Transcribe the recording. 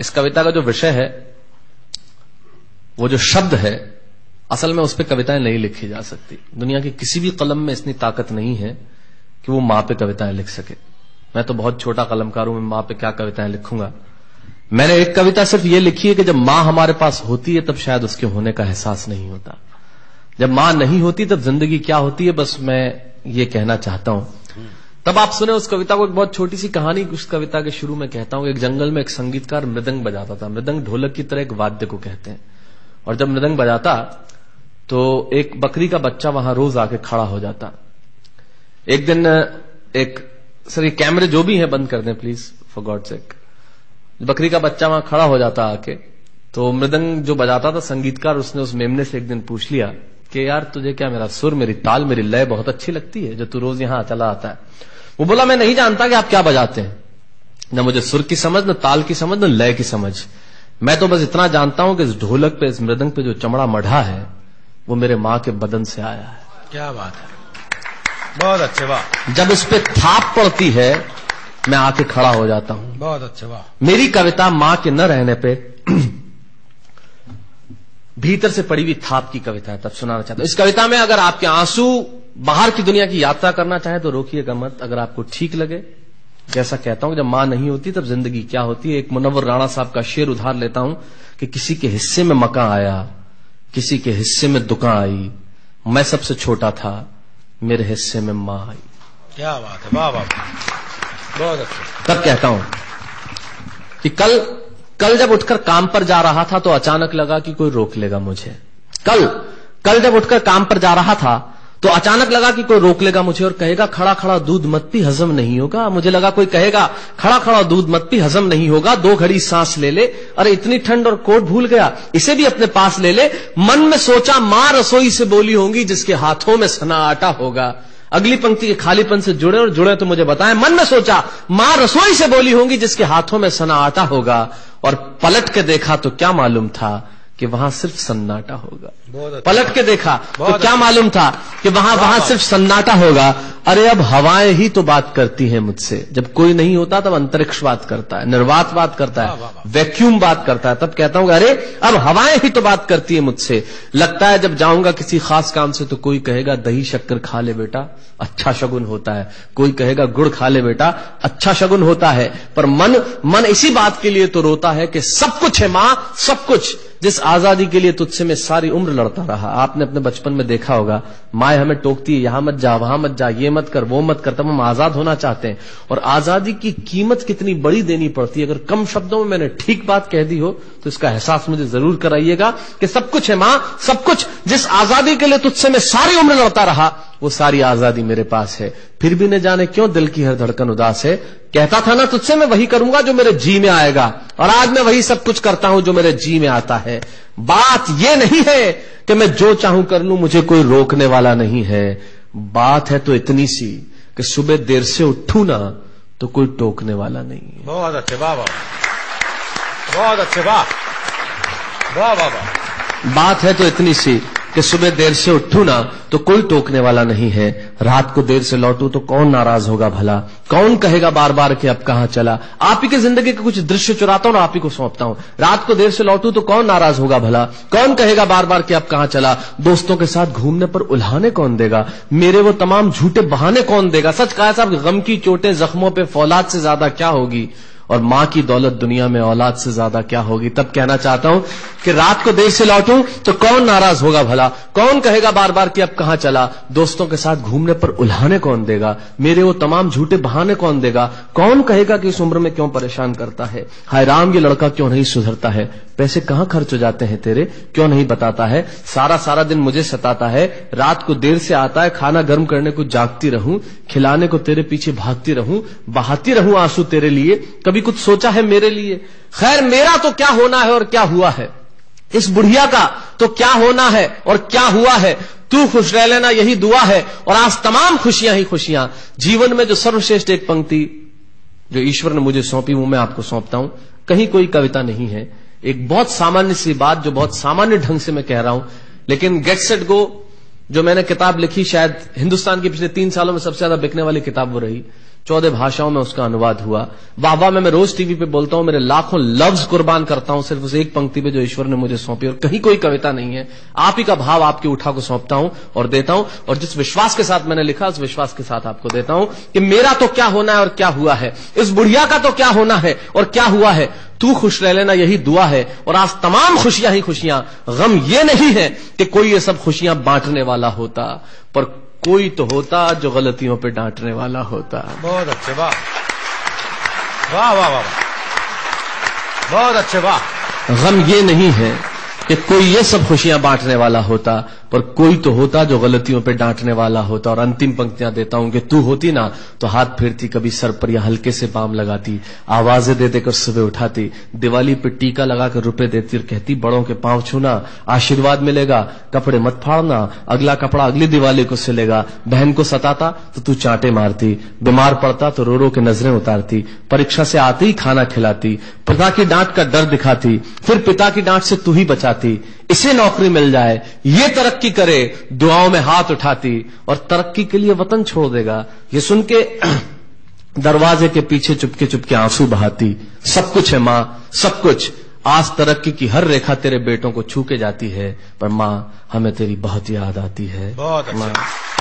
इस कविता का जो विषय है, वो जो शब्द है, असल में उस पर कविताएं नहीं लिखी जा सकती। दुनिया की किसी भी कलम में इतनी ताकत नहीं है कि वो मां पे कविताएं लिख सके। मैं तो बहुत छोटा कलमकार हूं, मैं मां पे क्या कविताएं लिखूंगा। मैंने एक कविता सिर्फ ये लिखी है कि जब मां हमारे पास होती है तब शायद उसके होने का एहसास नहीं होता। जब मां नहीं होती तब जिंदगी क्या होती है, बस मैं ये कहना चाहता हूं। तब आप सुने उस कविता को। एक बहुत छोटी सी कहानी उस कविता के शुरू में कहता हूं। एक जंगल में एक संगीतकार मृदंग बजाता था। मृदंग ढोलक की तरह एक वाद्य को कहते हैं। और जब मृदंग बजाता तो एक बकरी का बच्चा वहां रोज आके खड़ा हो जाता। एक दिन सर ये कैमरे जो भी हैं बंद कर दें प्लीज, फॉर गॉड सेक। बकरी का बच्चा वहां खड़ा हो जाता आके, तो मृदंग जो बजाता था संगीतकार, उसने उस मेमने से एक दिन पूछ लिया कि यार तुझे क्या मेरा सुर, मेरी ताल, मेरी लय बहुत अच्छी लगती है जो तू रोज यहां चला आता है। वो बोला मैं नहीं जानता कि आप क्या बजाते हैं, न मुझे सुर की समझ, न ताल की समझ, न लय की समझ। मैं तो बस इतना जानता हूं कि इस ढोलक पे, इस मृदंग पे जो चमड़ा मढ़ा है वो मेरे मां के बदन से आया है। क्या बात है, बहुत अच्छे, वाह। जब उस पे थाप पड़ती है मैं आके खड़ा हो जाता हूं। बहुत अच्छे, वाह। मेरी कविता मां के न रहने पे भीतर से पड़ी हुई थाप की कविता है, तब सुनाना चाहता हूं। इस कविता में अगर आपके आंसू बाहर की दुनिया की यात्रा करना चाहे तो रोकिएगा मत। अगर आपको ठीक लगे, जैसा कहता हूं जब मां नहीं होती तब जिंदगी क्या होती है। एक मुनव्वर राणा साहब का शेर उधार लेता हूं कि किसी के हिस्से में मकान आया, किसी के हिस्से में दुकान आई, मैं सबसे छोटा था, मेरे हिस्से में मां आई। क्या बात है, वाह वाह, बहुत अच्छा। तब कहता हूं कि कल जब उठकर काम पर जा रहा था तो अचानक लगा कि कोई रोक लेगा मुझे। कल जब उठकर काम पर जा रहा था तो अचानक लगा कि कोई रोक लेगा मुझे और कहेगा खड़ा खड़ा दूध मत पी, हजम नहीं होगा। मुझे लगा कोई कहेगा खड़ा खड़ा दूध मत पी, हजम नहीं होगा। 2 घड़ी सांस ले ले, अरे इतनी ठंड और कोट भूल गया, इसे भी अपने पास ले ले। मन में सोचा मां रसोई से बोली होंगी जिसके हाथों में सना आटा होगा। अगली पंक्ति के खालीपन से जुड़े और जुड़े तो मुझे बताएं। मन में सोचा मां रसोई से बोली होंगी जिसके हाथों में सना आटा होगा, और पलट के देखा तो क्या मालूम था कि वहां सिर्फ सन्नाटा होगा। पलट के देखा तो क्या मालूम था कि वहां सिर्फ सन्नाटा होगा। अरे अब हवाएं ही तो बात करती हैं मुझसे। जब कोई नहीं होता तब अंतरिक्ष बात करता है, निर्वात बात करता है, वैक्यूम बात करता है। तब कहता हूं अरे अब हवाएं ही तो बात करती है मुझसे। लगता है जब जाऊंगा किसी खास काम से तो कोई कहेगा दही शक्कर खा ले बेटा, अच्छा शगुन होता है। कोई कहेगा गुड़ खा ले बेटा, अच्छा शगुन होता है। पर मन इसी बात के लिए तो रोता है कि सब कुछ है मां, सब कुछ, जिस आजादी के लिए तुझसे मैं सारी उम्र लड़ता रहा। आपने अपने बचपन में देखा होगा, माए हमें टोकती है, यहां मत जा, वहां मत जा, ये मत कर, वो मत कर। तब हम आजाद होना चाहते हैं, और आजादी की कीमत कितनी बड़ी देनी पड़ती है। अगर कम शब्दों में मैंने ठीक बात कह दी हो तो इसका एहसास मुझे जरूर कराइएगा कि सब कुछ है मां, सब कुछ, जिस आजादी के लिए तुझसे मैं सारी उम्र लड़ता रहा वो सारी आजादी मेरे पास है। फिर भी न जाने क्यों दिल की हर धड़कन उदास है। कहता था ना तुझसे मैं वही करूंगा जो मेरे जी में आएगा, और आज मैं वही सब कुछ करता हूं जो मेरे जी में आता है। बात यह नहीं है कि मैं जो चाहूं कर लूं, मुझे कोई रोकने वाला नहीं है। बात है तो इतनी सी कि सुबह देर से उठूं ना तो कोई टोकने वाला नहीं है। बहुत अच्छे, वाह वाह, बहुत अच्छे, वाह वाह वाह वाह। बात है तो इतनी सी कि सुबह देर से उठूं ना तो कोई टोकने वाला नहीं है। रात को देर से लौटूं तो कौन नाराज होगा भला, कौन कहेगा बार बार कि अब कहां चला। आप ही के जिंदगी के कुछ दृश्य चुराता हूं और आप ही को सौंपता हूं। रात को देर से लौटूं तो कौन नाराज होगा भला, कौन कहेगा बार बार कि अब कहां चला। दोस्तों के साथ घूमने पर उल्हाने कौन देगा, मेरे वो तमाम झूठे बहाने कौन देगा। सच कहा साहब, गम की चोटें जख्मों पे फौलाद से ज्यादा क्या होगी, और मां की दौलत दुनिया में औलाद से ज्यादा क्या होगी। तब कहना चाहता हूं कि रात को देर से लौटूं तो कौन नाराज होगा भला, कौन कहेगा बार बार कि अब कहां चला। दोस्तों के साथ घूमने पर उल्हाने कौन देगा, मेरे वो तमाम झूठे बहाने कौन देगा। कौन कहेगा कि इस उम्र में क्यों परेशान करता है। हाय राम, ये लड़का क्यों नहीं सुधरता है। पैसे कहां खर्च हो जाते हैं तेरे, क्यों नहीं बताता है। सारा दिन मुझे सताता है, रात को देर से आता है, खाना गर्म करने को जागती रहूं, खिलाने को तेरे पीछे भागती रहूं, बहाती रहूं आंसू तेरे लिए। कभी कुछ सोचा है मेरे लिए। खैर मेरा तो क्या होना है और क्या हुआ है, इस बुढ़िया का तो क्या होना है और क्या हुआ है। तू खुश रह लेना यही दुआ है, और आज तमाम खुशियां ही खुशियां। जीवन में जो सर्वश्रेष्ठ एक पंक्ति जो ईश्वर ने मुझे सौंपी वो मैं आपको सौंपता हूं। कहीं कोई कविता नहीं है, एक बहुत सामान्य सी बात जो बहुत सामान्य ढंग से मैं कह रहा हूं, लेकिन गेट सेट गो जो मैंने किताब लिखी, शायद हिंदुस्तान की पिछले 3 सालों में सबसे ज्यादा बिकने वाली किताब वो रही, 14 भाषाओं में उसका अनुवाद हुआ। वाह वाह में मैं रोज टीवी पे बोलता हूं, मेरे लाखों लफ्ज कुर्बान करता हूं सिर्फ उस एक पंक्ति पे जो ईश्वर ने मुझे सौंपी, और कहीं कोई कविता नहीं है, आप ही का भाव आपकी उठा को सौंपता हूं और देता हूं, और जिस विश्वास के साथ मैंने लिखा उस विश्वास के साथ आपको देता हूं कि मेरा तो क्या होना है और क्या हुआ है, इस बुढ़िया का तो क्या होना है और क्या हुआ है, तू खुश रह लेना यही दुआ है। और आज तमाम खुशियां ही खुशियां, गम ये नहीं है कि कोई ये सब खुशियां बांटने वाला होता, पर कोई तो होता जो गलतियों पे डांटने वाला होता। बहुत अच्छे, वाह वाह वाह वाह, बहुत अच्छे, वाह। गम ये नहीं है कि कोई ये सब खुशियां बांटने वाला होता, पर कोई तो होता जो गलतियों पे डांटने वाला होता। और अंतिम पंक्तियां देता हूं कि तू होती ना तो हाथ फेरती कभी सर पर या हल्के से बाम लगाती, आवाजें दे देकर सुबह उठाती, दिवाली पे टीका लगाकर रुपए देती और कहती बड़ों के पांव छूना आशीर्वाद मिलेगा, कपड़े मत फाड़ना अगला कपड़ा अगली दिवाली को सिलेगा, बहन को सताता तो तू चांटे मारती, बीमार पड़ता तो रो रो के नजरें उतारती, परीक्षा से आते ही खाना खिलाती, पिता की डांट का डर दिखाती, फिर पिता की डांट से तू ही बचाती, इसे नौकरी मिल जाए, ये तरक्की करे, दुआओं में हाथ उठाती, और तरक्की के लिए वतन छोड़ देगा, ये सुन के दरवाजे के पीछे चुपके चुपके आंसू बहाती। सब कुछ है मां, सब कुछ, आज तरक्की की हर रेखा तेरे बेटों को छू के जाती है, पर मां हमें तेरी बहुत याद आती है। बहुत अच्छा।